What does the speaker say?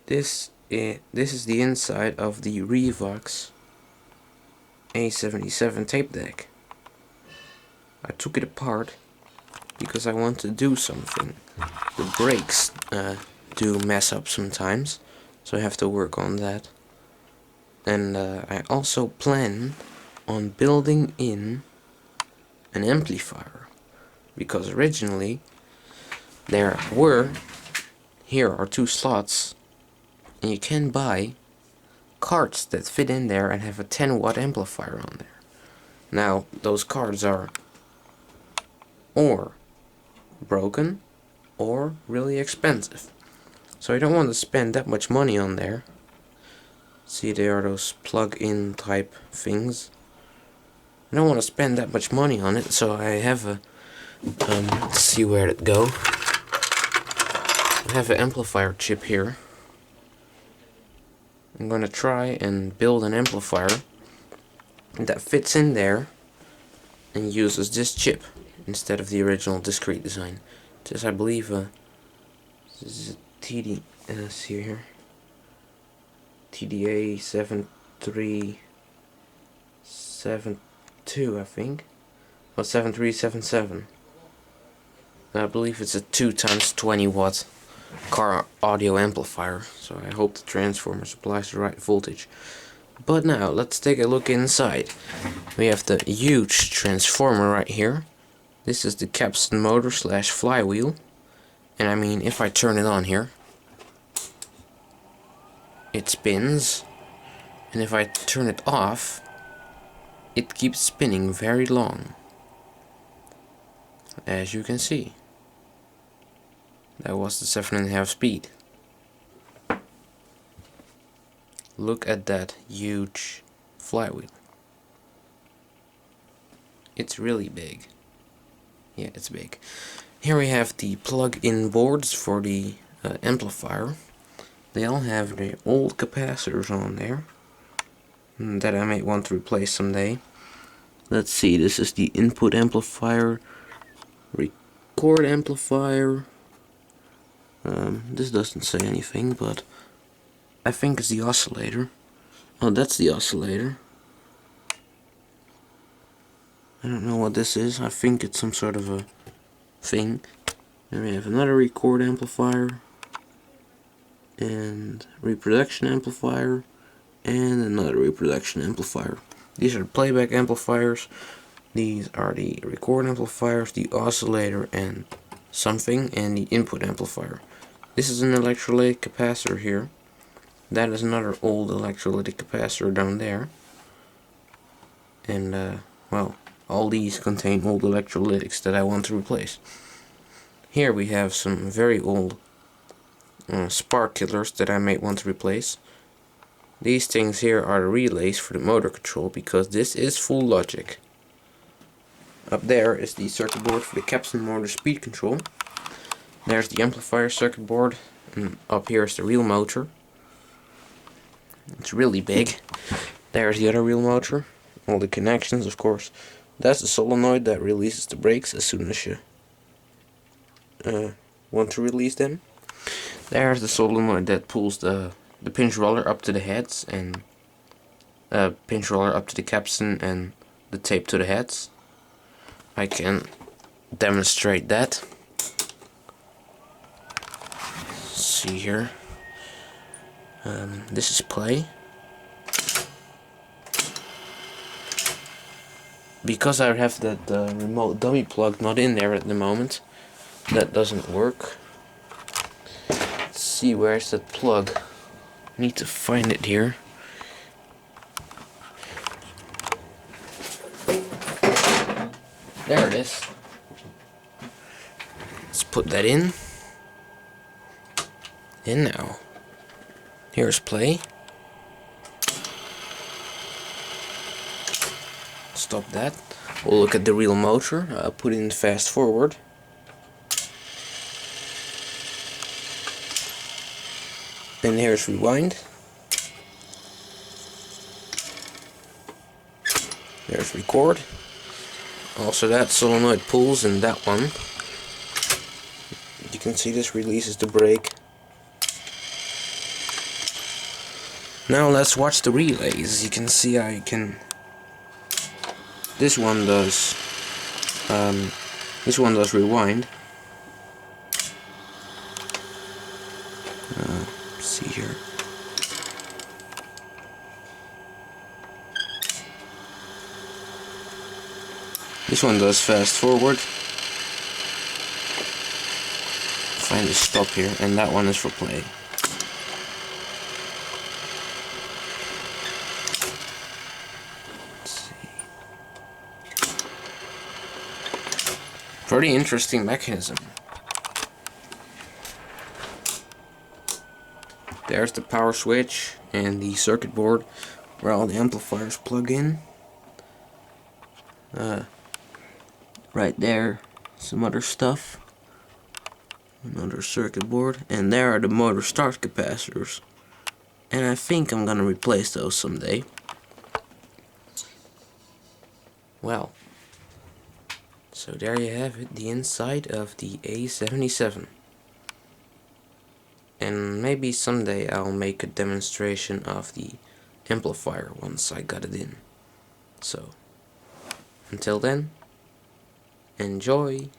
This is the inside of the Revox A77 tape deck. I took it apart because I want to do something. The brakes do mess up sometimes, so I have to work on that. And I also plan on building in an amplifier, because originally here are two slots, and you can buy cards that fit in there and have a 10-watt amplifier on there. Now those cards are or broken or really expensive, so I don't want to spend that much money on there. See, they are those plug-in type things. I don't want to spend that much money on it, so I have a let's see where it go. I have an amplifier chip here. I'm gonna try and build an amplifier that fits in there and uses this chip instead of the original discrete design. This, I believe, this is a see here, TDA 7372, I think, or 7377. I believe it's a 2 times 20 watt car audio amplifier, so I hope the transformer supplies the right voltage. But now let's take a look inside. We have the huge transformer right here. This is the capstan motor slash flywheel, and I mean, if I turn it on here, it spins, and if I turn it off, it keeps spinning very long, as you can see. That was the 7.5 speed. Look at that huge flywheel. It's really big. Yeah, it's big. Here we have the plug-in boards for the amplifier. They all have the old capacitors on there that I might want to replace someday. Let's see, this is the input amplifier, record amplifier. This doesn't say anything, but I think it's the oscillator. Oh, that's the oscillator. I don't know what this is. I think it's some sort of a thing. Then we have another record amplifier, and reproduction amplifier, and another reproduction amplifier. These are the playback amplifiers. These are the record amplifiers, the oscillator, and something, and the input amplifier. This is an electrolytic capacitor here. That is another old electrolytic capacitor down there. And well, all these contain old electrolytics that I want to replace. Here we have some very old spark killers that I might want to replace. These things here are the relays for the motor control, because this is full logic. Up there is the circuit board for the capstan motor speed control. There's the amplifier circuit board, and up here is the real motor. It's really big. There's the other real motor. All the connections, of course. That's the solenoid that releases the brakes as soon as you want to release them. There's the solenoid that pulls the pinch roller up to the heads, and pinch roller up to the capstan, and the tape to the heads. I can demonstrate that. See here. This is play. Because I have that remote dummy plug not in there at the moment, that doesn't work. Let's see, where's that plug? Need to find it here. There it is. Let's put that in. And now, here's play. Stop that. We'll look at the real motor. I'll put in fast forward. And here's rewind. There's record. Also, that solenoid pulls, and that one. You can see this releases the brake. Now let's watch the relays. You can see I can. This one does rewind. See here. This one does fast forward. Find the stop here, and that one is for play. Let's see. Pretty interesting mechanism. There's the power switch and the circuit board where all the amplifiers plug in. Right there, some other stuff. Another circuit board, and there are the motor start capacitors. And I think I'm gonna replace those someday. Well, so there you have it, the inside of the A77. And maybe someday I'll make a demonstration of the amplifier once I got it in. So, until then, enjoy!